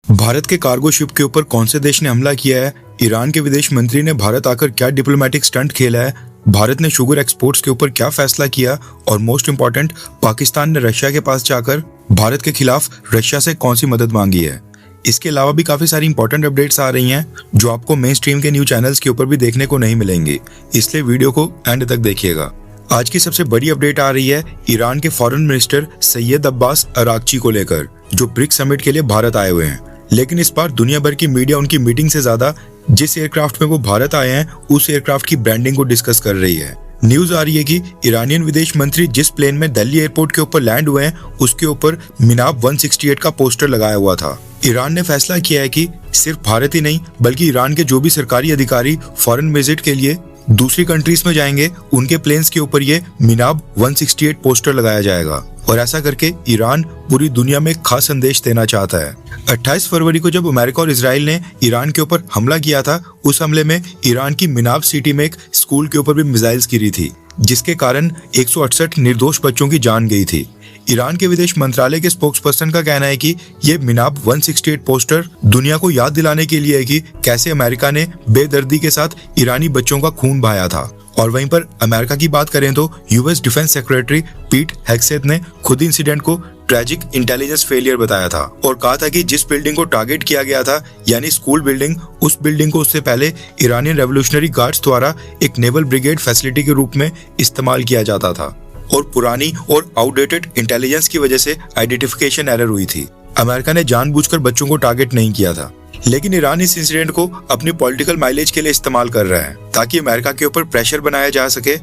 भारत के cargo ship के ऊपर कौन से देश ने हमला किया है, ईरान के विदेश मंत्री ने भारत आकर क्या डिप्लोमेटिक स्टंट खेला है, भारत ने शुगर एक्सपोर्ट्स के ऊपर क्या फैसला किया और मोस्ट इंपॉर्टेंट, पाकिस्तान ने रशिया के पास जाकर भारत के खिलाफ रशिया से कौन सी मदद मांगी है। इसके अलावा भी काफी सारी इंपॉर्टेंट अपडेट्स आ रही हैं जो आपको मेन स्ट्रीम के न्यूज चैनल्स के ऊपर भी देखने को नहीं मिलेंगी, इसलिए वीडियो को एंड तक देखिएगा। आज की सबसे बड़ी अपडेट आ रही है ईरान के foreign minister Syed Abbas Araghchi को लेकर, जो ब्रिक्स समिट के लिए भारत आए हुए हैं। लेकिन इस बार दुनिया भर की मीडिया उनकी मीटिंग से ज्यादा जिस एयरक्राफ्ट में वो भारत आए हैं उस एयरक्राफ्ट की ब्रांडिंग को डिस्कस कर रही है। न्यूज आ रही है कि ईरानियन विदेश मंत्री जिस प्लेन में दिल्ली एयरपोर्ट के ऊपर लैंड हुए हैं उसके ऊपर मिनाब 168 का पोस्टर लगाया हुआ था। ईरान ने फैसला किया है कि सिर्फ भारत ही नहीं बल्कि ईरान के जो भी सरकारी अधिकारी फॉरेन विजिट के लिए दूसरी कंट्रीज में जाएंगे उनके प्लेन्स के ऊपर ये मिनाब 168 पोस्टर लगाया जाएगा। और ऐसा करके ईरान पूरी दुनिया में एक खास संदेश देना चाहता है। 28 फरवरी को जब अमेरिका और इजराइल ने ईरान के ऊपर हमला किया था, उस हमले में ईरान की मिनाब सिटी में एक स्कूल के ऊपर भी मिसाइल्स गिरी थी, जिसके कारण 168 निर्दोष बच्चों की जान गई थी। ईरान के विदेश मंत्रालय के स्पोक्सपर्सन का कहना है कि ये मिनाब 168 पोस्टर दुनिया को याद दिलाने के लिए है कि कैसे अमेरिका ने बेदर्दी के साथ ईरानी बच्चों का खून बहाया था। और वहीं पर अमेरिका की बात करें तो यूएस डिफेंस सेक्रेटरी पीट हेग्सेथ ने खुद इंसिडेंट को ट्रैजिक इंटेलिजेंस फेलियर बताया था और कहा था कि जिस बिल्डिंग को टारगेट किया गया था यानी स्कूल बिल्डिंग, उस बिल्डिंग को उससे पहले ईरानियन रेवोल्यूशनरी गार्ड्स द्वारा एक नेवल ब्रिगेड फैसिलिटी के रूप में इस्तेमाल किया जाता था और पुरानी और आउटडेटेड इंटेलिजेंस की वजह से आइडेंटिफिकेशन एरर हुई थी। अमेरिका ने जानबूझकर बच्चों को टारगेट नहीं किया था, लेकिन ईरान इस इंसिडेंट को अपनी पॉलिटिकल माइलेज के लिए इस्तेमाल कर रहा है ताकि अमेरिका के ऊपर प्रेशर बनाया जा सके।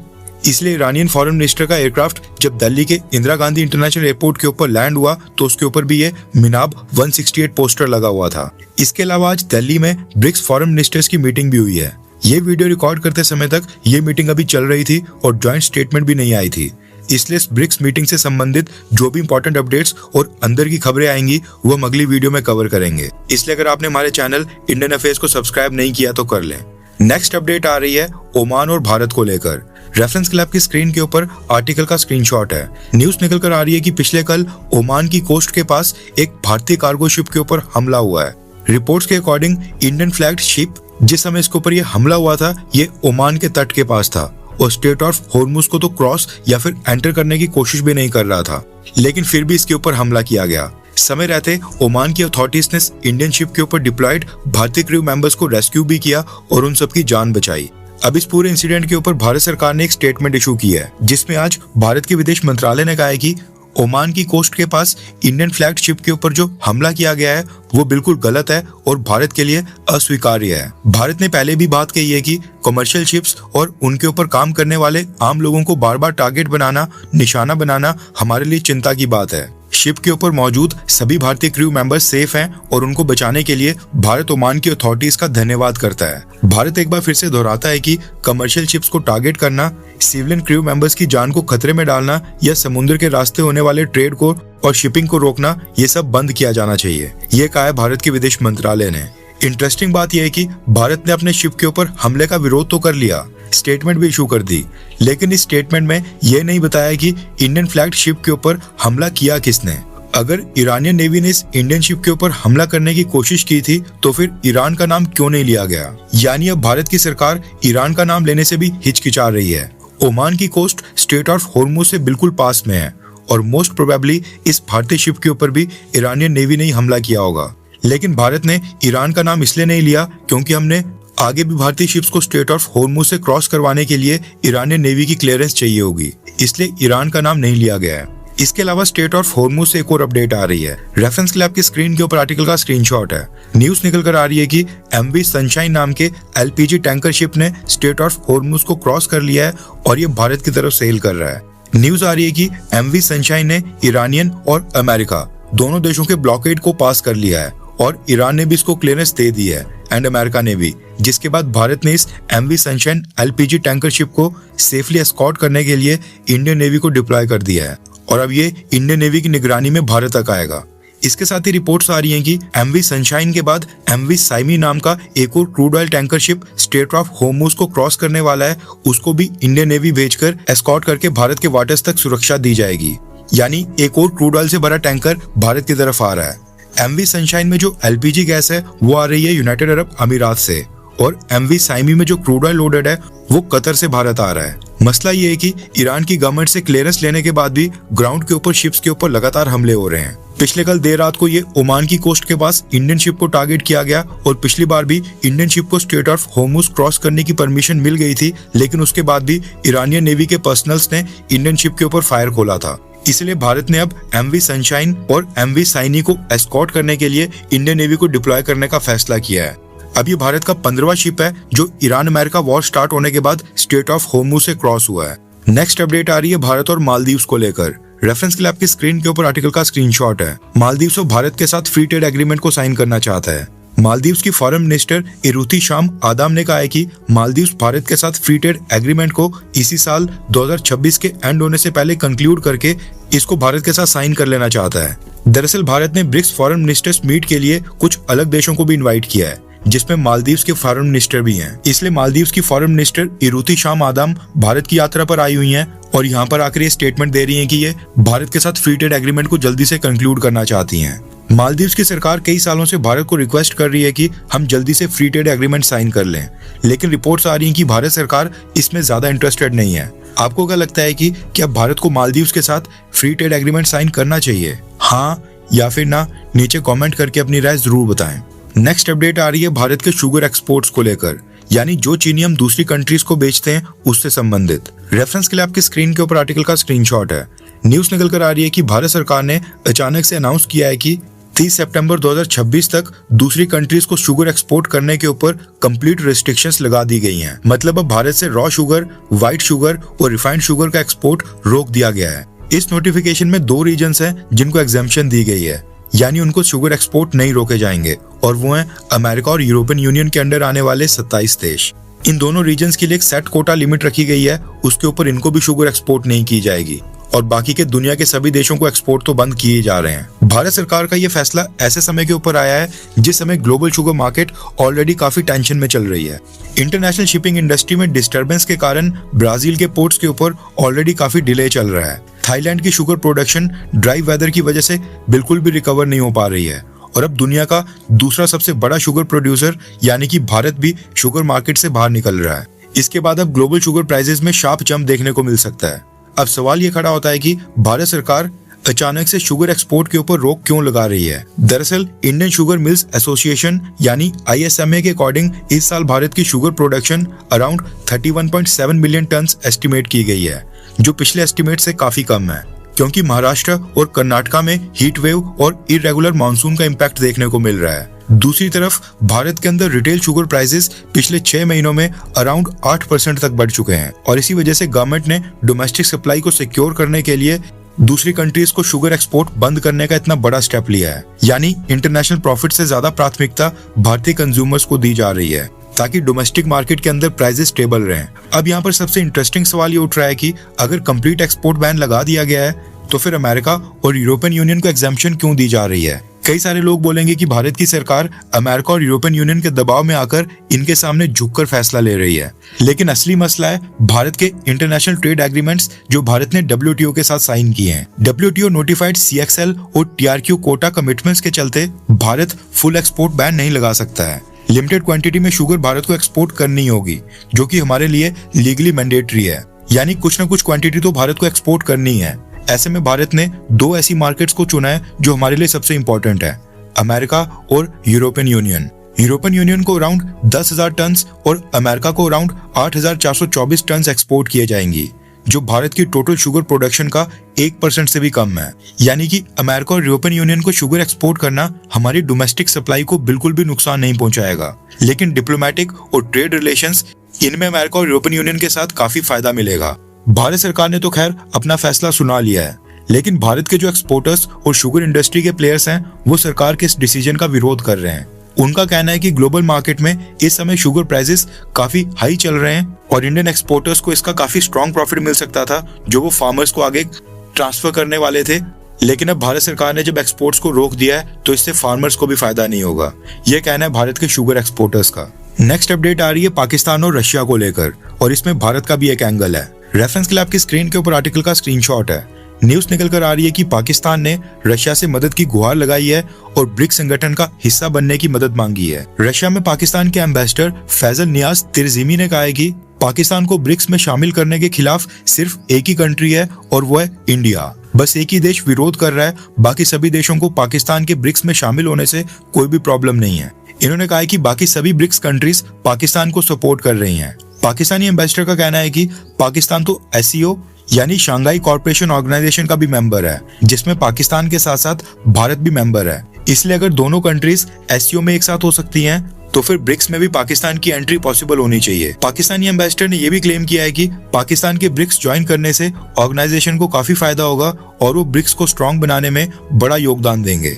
इसलिए ईरानियन फॉरेन मिनिस्टर का एयरक्राफ्ट जब दिल्ली के इंदिरा गांधी इंटरनेशनल एयरपोर्ट के ऊपर लैंड हुआ तो उसके ऊपर भी ये मिनाब 168 पोस्टर लगा हुआ था। इसके अलावा आज दिल्ली में ब्रिक्स फॉरेन मिनिस्टर्स की मीटिंग भी हुई है। ये वीडियो रिकॉर्ड करते समय तक ये मीटिंग अभी चल रही थी और ज्वाइंट स्टेटमेंट भी नहीं आई थी, इसलिए ब्रिक्स मीटिंग से संबंधित जो भी इंपॉर्टेंट अपडेट्स और अंदर की खबरें आएंगी वो हम अगली वीडियो में कवर करेंगे। इसलिए अगर आपने हमारे चैनल इंडियन अफेयर्स को सब्सक्राइब नहीं किया तो कर लें। नेक्स्ट अपडेट आ रही है ओमान और भारत को लेकर। रेफरेंस क्लब की स्क्रीन के ऊपर आर्टिकल का स्क्रीनशॉट है। न्यूज निकल कर आ रही है कि पिछले कल ओमान की कोस्ट के पास एक भारतीय कार्गो शिप के ऊपर हमला हुआ है। रिपोर्ट्स के अकॉर्डिंग इंडियन फ्लैग्ड शिप जिस समय इसके ऊपर ये हमला हुआ था ये ओमान के तट के पास था और स्ट्रेट ऑफ होर्मुज को तो क्रॉस या फिर एंटर करने की कोशिश भी नहीं कर रहा था, लेकिन फिर भी इसके ऊपर हमला किया गया। समय रहते ओमान की अथॉरिटीज ने इंडियन शिप के ऊपर डिप्लॉयड भारतीय क्रू मेंबर्स को रेस्क्यू भी किया और उन सबकी जान बचाई। अब इस पूरे इंसिडेंट के ऊपर भारत सरकार ने एक स्टेटमेंट इशू किया है, जिसमें आज भारत के विदेश मंत्रालय ने कहा है कि ओमान की कोस्ट के पास इंडियन फ्लैग्ड शिप के ऊपर जो हमला किया गया है वो बिल्कुल गलत है और भारत के लिए अस्वीकार्य है। भारत ने पहले भी बात कही है कि कमर्शियल शिप्स और उनके ऊपर काम करने वाले आम लोगों को बार बार टारगेट बनाना, निशाना बनाना हमारे लिए चिंता की बात है। शिप के ऊपर मौजूद सभी भारतीय क्रू मेंबर्स सेफ हैं और उनको बचाने के लिए भारत ओमान की अथॉरिटीज का धन्यवाद करता है। भारत एक बार फिर से दोहराता है कि कमर्शियल शिप्स को टारगेट करना, सिविलियन क्रू मेंबर्स की जान को खतरे में डालना या समुद्र के रास्ते होने वाले ट्रेड को और शिपिंग को रोकना, ये सब बंद किया जाना चाहिए, ये कहा है भारत के विदेश मंत्रालय ने। इंटरेस्टिंग बात यह है कि भारत ने अपने शिप के ऊपर हमले का विरोध तो कर लिया, स्टेटमेंट भी इशू कर दी, लेकिन इस स्टेटमेंट में यह नहीं बताया कि इंडियन फ्लैग्ड शिप के ऊपर हमला किया किसने। अगर ईरानियन नेवी ने इस इंडियन शिप के ऊपर हमला करने की कोशिश की थी तो फिर ईरान का नाम क्यों नहीं लिया गया? यानी अब भारत की सरकार ईरान का नाम लेने से भी हिचकिचा रही है। ओमान की कोस्ट स्ट्रेट ऑफ होर्मुज से बिल्कुल पास में है और मोस्ट प्रोबेबली इस भारतीय शिप के ऊपर भी ईरानियन नेवी ने ही हमला किया होगा, लेकिन भारत ने ईरान का नाम इसलिए नहीं लिया क्योंकि हमने आगे भी भारतीय शिप्स को स्ट्रेट ऑफ होर्मुज से क्रॉस करवाने के लिए ईरानियन नेवी की क्लियरेंस चाहिए होगी, इसलिए ईरान का नाम नहीं लिया गया है। इसके अलावा स्ट्रेट ऑफ होर्मुज से एक और अपडेट आ रही है। रेफरेंस क्लब की स्क्रीन के ऊपर आर्टिकल का स्क्रीनशॉट है। न्यूज निकल कर आ रही है कि एमवी सनशाइन नाम के एलपीजी टैंकर शिप ने स्ट्रेट ऑफ होर्मुज को क्रॉस कर लिया है और ये भारत की तरफ सेल कर रहा है। न्यूज आ रही है कि एमवी सनशाइन ने ईरानियन और अमेरिका दोनों देशों के ब्लॉकेड को पास कर लिया है और ईरान ने भी इसको क्लियरेंस दे दी है एंड अमेरिका ने भी, जिसके बाद भारत ने इस MV Sunshine LPG tanker ship को सेफली एस्कॉर्ट करने के लिए इंडियन नेवी को डिप्लॉय कर दिया है और अब ये इंडियन नेवी की निगरानी में भारत तक आएगा। इसके साथ ही रिपोर्ट्स आ रही हैं कि एमवी सनशाइन के बाद एमवी साइमी नाम का एक और crude oil tanker ship straight of Hormuz को क्रॉस करने वाला है, उसको भी इंडियन नेवी भेजकर एस्कॉर्ट करके भारत के वाटर्स तक सुरक्षा दी जाएगी। यानी एक और क्रूड ऑयल से भरा टैंकर भारत की तरफ आ रहा है। MV सनशाइन में जो LPG गैस है वो आ रही है यूनाइटेड अरब अमीरात से, और MV साइमी में जो क्रूड ऑयल लोडेड है वो कतर से भारत आ रहा है। मसला ये है कि ईरान की गवर्नमेंट से क्लियरेंस लेने के बाद भी ग्राउंड के ऊपर शिप्स के ऊपर लगातार हमले हो रहे हैं। पिछले कल देर रात को ये ओमान की कोस्ट के पास इंडियन शिप को टारगेट किया गया, और पिछली बार भी इंडियन शिप को स्ट्रेट ऑफ होर्मुज क्रॉस करने की परमिशन मिल गई थी, लेकिन उसके बाद भी ईरानियन नेवी के पर्सनल्स ने इंडियन शिप के ऊपर फायर खोला था। इसलिए भारत ने अब MV सनशाइन और MV साइनी को एस्कॉर्ट करने के लिए इंडियन नेवी को डिप्लॉय करने का फैसला किया है। अब ये भारत का 15वां शिप है जो ईरान अमेरिका वॉर स्टार्ट होने के बाद स्ट्रेट ऑफ होर्मुज से क्रॉस हुआ है। नेक्स्ट अपडेट आ रही है भारत और मालदीव्स को लेकर। रेफरेंस के लिए आपकी स्क्रीन के ऊपर आर्टिकल का स्क्रीनशॉट है। मालदीव्स भारत के साथ फ्री ट्रेड एग्रीमेंट को साइन करना चाहता है। मालदीव्स की फॉरेन मिनिस्टर इरुती शाम आदाम ने कहा है कि मालदीव्स भारत के साथ फ्री ट्रेड एग्रीमेंट को इसी साल 2026 के एंड होने से पहले कंक्लूड करके इसको भारत के साथ साइन कर लेना चाहता है। दरअसल भारत ने ब्रिक्स फॉरेन मिनिस्टर्स मीट के लिए कुछ अलग देशों को भी इन्वाइट किया है, जिसमें मालदीव्स के फॉरेन मिनिस्टर भी हैं। इसलिए मालदीव्स की फॉरेन मिनिस्टर इरुती शाम आदाम भारत की यात्रा पर आई हुई हैं और यहाँ पर आकर ये स्टेटमेंट दे रही हैं कि ये भारत के साथ फ्री ट्रेड एग्रीमेंट को जल्दी से कंक्लूड करना चाहती हैं। मालदीव्स की सरकार कई सालों से भारत को रिक्वेस्ट कर रही है कि हम जल्दी से फ्री ट्रेड एग्रीमेंट साइन कर लें, लेकिन रिपोर्ट्स आ रही हैं कि भारत सरकार इसमें ज्यादा इंटरेस्टेड नहीं है। आपको क्या लगता है कि क्या भारत को मालदीव्स के साथ फ्री ट्रेड एग्रीमेंट साइन करना चाहिए? हाँ या फिर ना, नीचे कमेंट करके अपनी राय जरूर बताएं। नेक्स्ट अपडेट आ रही है भारत के शुगर एक्सपोर्ट्स को लेकर, यानी जो चीनी हम दूसरी कंट्रीज को बेचते हैं उससे संबंधित। रेफरेंस के लिए आपकी स्क्रीन के ऊपर आर्टिकल का स्क्रीनशॉट है। न्यूज निकल कर आ रही है कि भारत सरकार ने अचानक से अनाउंस किया है कि 30 सितंबर 2026 तक दूसरी कंट्रीज को शुगर एक्सपोर्ट करने के ऊपर कंप्लीट रेस्ट्रिक्शंस लगा दी गई हैं। मतलब अब भारत से रॉ शुगर, व्हाइट शुगर और रिफाइंड शुगर का एक्सपोर्ट रोक दिया गया है। इस नोटिफिकेशन में 2 रीजन्स हैं जिनको एग्जेम्पशन दी गई है, यानी उनको शुगर एक्सपोर्ट नहीं रोके जाएंगे, और वो हैं अमेरिका और यूरोपियन यूनियन के अंडर आने वाले 27 देश। इन दोनों रीजन्स के लिए एक सेट कोटा लिमिट रखी गई है, उसके ऊपर इनको भी शुगर एक्सपोर्ट नहीं की जाएगी, और बाकी के दुनिया के सभी देशों को एक्सपोर्ट तो बंद किए जा रहे हैं। भारत सरकार का ये फैसला ऐसे समय के ऊपर आया है जिस समय ग्लोबल शुगर मार्केट ऑलरेडी काफी टेंशन में चल रही है। इंटरनेशनल शिपिंग इंडस्ट्री में डिस्टर्बेंस के कारण ब्राजील के पोर्ट्स के ऊपर ऑलरेडी काफी डिले चल रहा है। थाईलैंड की शुगर प्रोडक्शन ड्राई वेदर की वजह से बिल्कुल भी रिकवर नहीं हो पा रही है, और अब दुनिया का दूसरा सबसे बड़ा शुगर प्रोड्यूसर यानी कि भारत भी शुगर मार्केट से बाहर निकल रहा है। इसके बाद अब ग्लोबल शुगर प्राइसेस में शार्प जंप देखने को मिल सकता है। अब सवाल ये खड़ा होता है कि भारत सरकार अचानक से शुगर एक्सपोर्ट के ऊपर रोक क्यों लगा रही है? दरअसल इंडियन शुगर मिल्स एसोसिएशन यानी ISMA के अकॉर्डिंग इस साल भारत की sugar production around 31.7 million ton estimate की गई है, जो पिछले एस्टिमेट से काफी कम है, क्योंकि महाराष्ट्र और कर्नाटका में हीट वेव और इरेगुलर मानसून का इम्पैक्ट देखने को मिल रहा है। दूसरी तरफ भारत के अंदर रिटेल शुगर प्राइसेस पिछले 6 महीनों में अराउंड 8% तक बढ़ चुके हैं, और इसी वजह से गवर्नमेंट ने डोमेस्टिक सप्लाई को सिक्योर करने के लिए दूसरी कंट्रीज को शुगर एक्सपोर्ट बंद करने का इतना बड़ा स्टेप लिया है। यानी इंटरनेशनल प्रॉफिट से ज्यादा प्राथमिकता भारतीय कंज्यूमर्स को दी जा रही है, ताकि डोमेस्टिक मार्केट के अंदर प्राइसेस स्टेबल रहें। अब यहाँ पर सबसे इंटरेस्टिंग सवाल ये उठ रहा है कि अगर कंप्लीट एक्सपोर्ट बैन लगा दिया गया है तो फिर अमेरिका और यूरोपियन यूनियन को एग्जेम्पशन क्यों दी जा रही है? कई सारे लोग बोलेंगे कि भारत की सरकार अमेरिका और यूरोपियन यूनियन के दबाव में आकर इनके सामने झुककर फैसला ले रही है, लेकिन असली मसला है भारत के इंटरनेशनल ट्रेड एग्रीमेंट्स जो भारत ने WTO के साथ साइन किए हैं। WTO नोटिफाइड CXL और TRQ कोटा कमिटमेंट्स के चलते भारत फुल एक्सपोर्ट बैन नहीं लगा सकता है। लिमिटेड क्वांटिटी में शुगर भारत को एक्सपोर्ट करनी होगी, जो कि हमारे लिए लीगली मैंडेटरी है, यानी कुछ न कुछ क्वांटिटी तो भारत को एक्सपोर्ट करनी है। ऐसे में भारत ने 2 ऐसी मार्केट्स को चुना है जो हमारे लिए सबसे इंपॉर्टेंट है, अमेरिका और यूरोपियन यूनियन। यूरोपियन यूनियन को अराउंड 10,000 टन और अमेरिका को अराउंड 8,424 टन एक्सपोर्ट किए जाएंगी, जो भारत की टोटल शुगर प्रोडक्शन का 1% से भी कम है। यानी कि अमेरिका और यूरोपियन यूनियन को शुगर एक्सपोर्ट करना हमारी डोमेस्टिक सप्लाई को बिल्कुल भी नुकसान नहीं पहुंचाएगा, लेकिन डिप्लोमेटिक और ट्रेड रिलेशंस इनमें अमेरिका और यूरोपियन यूनियन के साथ काफी फायदा मिलेगा। भारत सरकार ने तो खैर अपना फैसला सुना लिया है, लेकिन भारत के जो एक्सपोर्टर्स और शुगर इंडस्ट्री के प्लेयर्स हैं वो सरकार के इस डिसीजन का विरोध कर रहे हैं। उनका कहना है कि ग्लोबल मार्केट में इस समय शुगर प्राइसेस काफी हाई चल रहे हैं और इंडियन एक्सपोर्टर्स को इसका काफी स्ट्रॉन्ग प्रॉफिट मिल सकता था जो वो फार्मर्स को आगे ट्रांसफर करने वाले थे, लेकिन अब भारत सरकार ने जब एक्सपोर्ट्स को रोक दिया है तो इससे फार्मर्स को भी फायदा नहीं होगा। यह कहना है भारत के शुगर एक्सपोर्टर्स का। नेक्स्ट अपडेट आ रही है पाकिस्तान और रशिया को लेकर, और इसमें भारत का भी एक एंगल है। रेफरेंस के लिए आपकी स्क्रीन के ऊपर आर्टिकल का स्क्रीनशॉट है। न्यूज निकल कर आ रही है कि पाकिस्तान ने रशिया से मदद की गुहार लगाई है और ब्रिक्स संगठन का हिस्सा बनने की मदद मांगी है। रशिया में पाकिस्तान के एम्बेसडर फैजल नियाज तिरजिमी ने कहा है कि पाकिस्तान को ब्रिक्स में शामिल करने के खिलाफ सिर्फ एक ही कंट्री है और वो है इंडिया। बस एक ही देश विरोध कर रहा है, बाकी सभी देशों को पाकिस्तान के ब्रिक्स में शामिल होने से कोई भी प्रॉब्लम नहीं है। इन्होंने कहा है कि बाकी सभी ब्रिक्स कंट्रीज पाकिस्तान को सपोर्ट कर रही हैं। पाकिस्तानी एम्बेसडर का कहना है कि पाकिस्तान तो एससीओ यानी शंघाई कॉर्पोरेशन ऑर्गेनाइजेशन का भी मेंबर है, जिसमें पाकिस्तान के साथ साथ भारत भी मेंबर है। इसलिए अगर दोनों कंट्रीज एससीओ में एक साथ हो सकती हैं, तो फिर ब्रिक्स में भी पाकिस्तान की एंट्री पॉसिबल होनी चाहिए। पाकिस्तानी एम्बेसडर ने यह भी क्लेम किया है कि पाकिस्तान के ब्रिक्स ज्वाइन करने से ऑर्गेनाइजेशन को काफी फायदा होगा और वो ब्रिक्स को स्ट्रॉन्ग बनाने में बड़ा योगदान देंगे।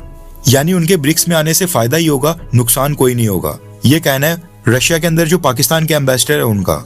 यानी उनके ब्रिक्स में आने से फायदा ही होगा, नुकसान कोई नहीं होगा। ये कहना है रशिया के अंदर जो पाकिस्तान के एम्बेसडर है उनका।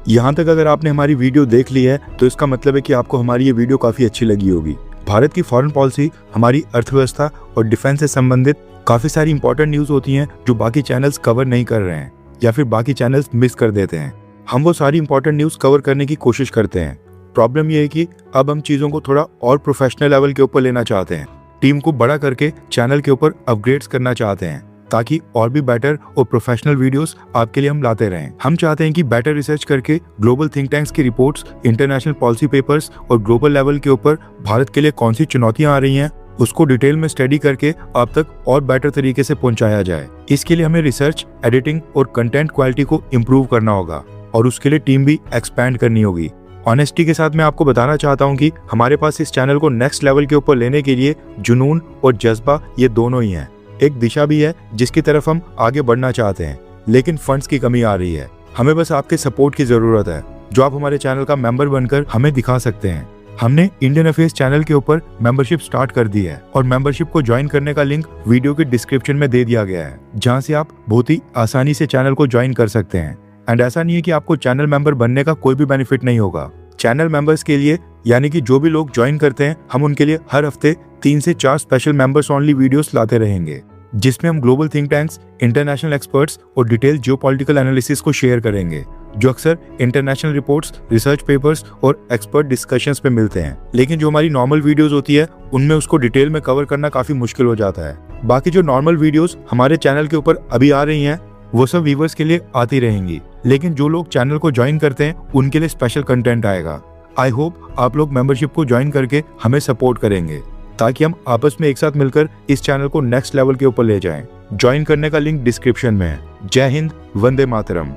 यहाँ तक अगर आपने हमारी वीडियो देख ली है तो इसका मतलब है कि आपको हमारी ये वीडियो काफी अच्छी लगी होगी। भारत की फॉरेन पॉलिसी, हमारी अर्थव्यवस्था और डिफेंस से संबंधित काफी सारी इंपॉर्टेंट न्यूज होती हैं जो बाकी चैनल्स कवर नहीं कर रहे हैं या फिर बाकी चैनल्स मिस कर देते हैं। हम वो सारी इंपॉर्टेंट न्यूज कवर करने की कोशिश करते हैं। प्रॉब्लम ये है कि अब हम चीजों को थोड़ा और प्रोफेशनल लेवल के ऊपर लेना चाहते हैं, टीम को बड़ा करके चैनल के ऊपर अपग्रेड्स करना चाहते हैं ताकि और भी बेटर और प्रोफेशनल वीडियोस आपके लिए हम लाते रहें। हम चाहते हैं कि बेटर रिसर्च करके ग्लोबल थिंक टैंक्स की रिपोर्ट्स, इंटरनेशनल पॉलिसी पेपर्स और ग्लोबल लेवल के ऊपर भारत के लिए कौन सी चुनौतियां आ रही हैं उसको डिटेल में स्टडी करके आप तक और बेटर तरीके से पहुंचाया जाए। इसके लिए हमें रिसर्च, एडिटिंग और कंटेंट क्वालिटी को इम्प्रूव करना होगा और उसके लिए टीम भी एक्सपैंड करनी होगी। ऑनेस्टी के साथ मैं आपको बताना चाहता हूँ कि हमारे पास इस चैनल को नेक्स्ट लेवल के ऊपर लेने के लिए जुनून और जज्बा ये दोनों ही हैं। एक दिशा भी है जिसकी तरफ हम आगे बढ़ना चाहते हैं, लेकिन फंड्स की कमी आ रही है। हमें बस आपके सपोर्ट की जरूरत है, जो आप हमारे चैनल का मेंबर बनकर हमें दिखा सकते हैं। हमने इंडियन अफेयर्स चैनल के ऊपर मेंबरशिप स्टार्ट कर दी है और मेंबरशिप को ज्वाइन करने का लिंक वीडियो के डिस्क्रिप्शन में दे दिया गया है, जहां से आप बहुत ही आसानी से चैनल को ज्वाइन कर सकते हैं। एंड ऐसा नहीं है कि आपको चैनल मेंबर बनने का कोई भी बेनिफिट नहीं होगा। चैनल मेंबर्स के लिए, यानी कि जो भी लोग ज्वाइन करते हैं, हम उनके लिए हर हफ्ते 3 से 4 स्पेशल मेंबर्स ओनली वीडियोस लाते रहेंगे, जिसमें हम global think tanks, international experts और डिटेल जियोपॉलिटिकल एनालिसिस को शेयर करेंगे, जो अक्सर इंटरनेशनल रिपोर्ट्स, रिसर्च पेपर्स और एक्सपर्ट डिस्कशंस पे मिलते हैं। लेकिन जो हमारी नॉर्मल वीडियोस होती है उनमें उसको डिटेल में कवर करना काफी मुश्किल हो जाता है। बाकी जो नॉर्मल वीडियोस हमारे चैनल के ऊपर अभी आ रही हैं वो सब व्यूअर्स के लिए आती रहेंगी, लेकिन जो लोग चैनल को ज्वाइन करते हैं उनके लिए स्पेशल कंटेंट आएगा। आई होप आप लोग मेंबरशिप को ज्वाइन करके हमें सपोर्ट करेंगे ताकि हम आपस में एक साथ मिलकर इस चैनल को नेक्स्ट लेवल के ऊपर ले जाएं। ज्वाइन करने का लिंक डिस्क्रिप्शन में है। जय हिंद, वंदे मातरम।